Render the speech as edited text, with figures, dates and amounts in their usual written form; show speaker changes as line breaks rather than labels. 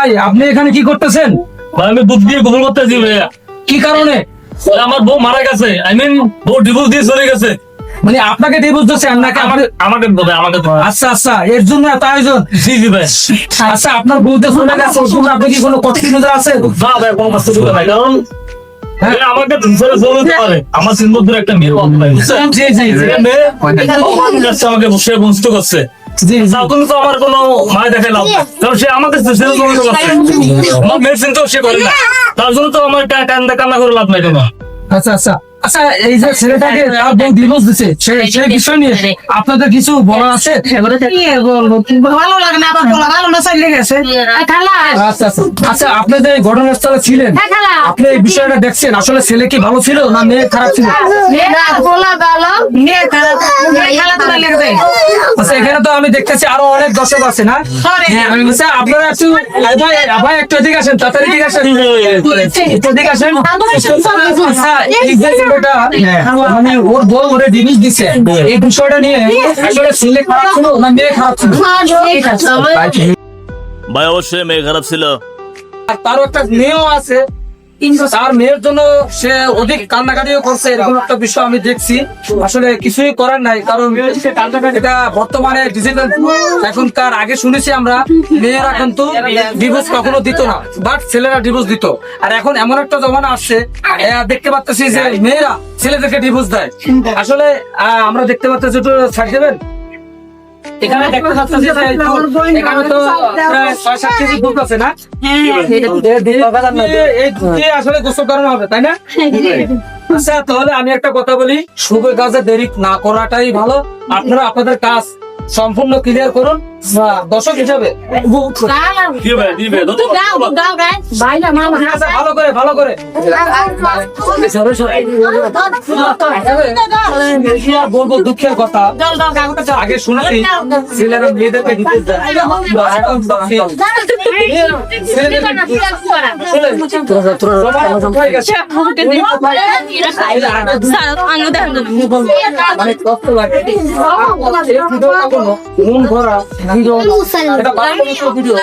ভাই আপনি এখানে কি করতেছেন?
ভাই আমি দুধ দিয়ে গোসল করতেছি ভাইয়া।
কি কারণে?
আমার বউ মারা গেছে, বউ ডিভোর্স দিয়ে চলে গেছে।
মানে আপনাকে ডিভোর্স দিচ্ছে নাকি?
আমাকে
আচ্ছা আচ্ছা, এর জন্য এত আয়োজন।
জি জি ভাই।
আচ্ছা, আপনার বউতে চলে গেছে, ওর জন্য আপনি কি কোনো কষ্ট নজর আছে?
না ভাই, কোনো কষ্ট করতে নাই, কারণ ভাই আমাকে ছেড়ে চলে যেতে পারে। আমার সিন্ধুর একটা মেয়ে
জি জি জি
আমাকে বসে বঞ্চিত করছে।
জি
তখন তো আমার কোনো মায় দেখে লাভ নাই, কারণ সে আমাকে ছেড়ে চলে যেতে পারছে। আমার মেয়ের চিন্তাও সে করে না, তার জন্য তো আমার কান্না করে লাভ নাই কোনো।
আচ্ছা আচ্ছা আচ্ছা, এই যে ছেলেটাকে তার বউ ডিভোর্স দিচ্ছে, সেই বিষয় নিয়ে আপনাদের কিছু বলার আছে?
ভালো লাগে না, আবার ভালো না চাইলে গেছে।
আচ্ছা আচ্ছা আচ্ছা, আপনি যে ঘটনাস্থলে ছিলেন, আপনি এই বিষয়টা দেখছেন, আসলে ছেলে কি ভালো ছিল না মেয়ে খারাপ ছিল? আচ্ছা, এখানে তো আমি দেখতেছি আরো অনেক দর্শক আছে না? আচ্ছা, আপনারা একটু ভাই একটু এদিকে আসেন, তাড়াতাড়ি এদিকে আসেন, একটু এদিকে আসেন। আচ্ছা, এই যে ছেলেটা মানে ওর বউ ওরে ডিভোর্স দিছে, এই বিষয়টা নিয়ে আসলে ছেলে খারাপ ছিল না মেয়ে খারাপ ছিল?
ভাই অবশ্যই মেয়ে খারাপ ছিল।
আর তারও একটা মেয়েও আছে, তার মেয়ের জন্য সে অধিক কান্নাকাটিও করছে, এরকম একটা বিষয় আমি দেখছি। আসলে কিছুই করার নাই, কারণ এটা বর্তমানে ডিজিটাল। এখনকার আগে শুনেছি আমরা মেয়েরা কিন্তু ডিভোর্স কখনো দিত না, বাট ছেলেরা ডিভোর্স দিত। আর এখন এমন একটা জমানা আসছে, দেখতে পাচ্ছি যে মেয়েরা ছেলেদেরকে ডিভোর্স দেয়। আসলে আমরা দেখতে পাচ্ছি, একটু ছাড় দেবেন। এখানে দেখতে পাচ্ছি যে এখানে তো প্রায় ৬-৭ কেজি দুধ আছে না? এই দুধে আসলে গোসল করানো হবে, তাই না? আচ্ছা, তাহলে আমি একটা কথা বলি, শুভ কাজে দেরি না করাটাই ভালো। আপনারা আপনাদের কাজ সম্পূর্ণ ক্লিয়ার করুন দর্শক হিসাবে। আচ্ছা, ভালো করে ভালো করে কি আর বলবো, দুঃখের কথা। আগে শুনেছি ছেলেরা মেয়েদেরকে দিতে যায়, অনেক কষ্ট লাগে। মন ভরা ভিডিও, এটা বাস্তব ভিডিও।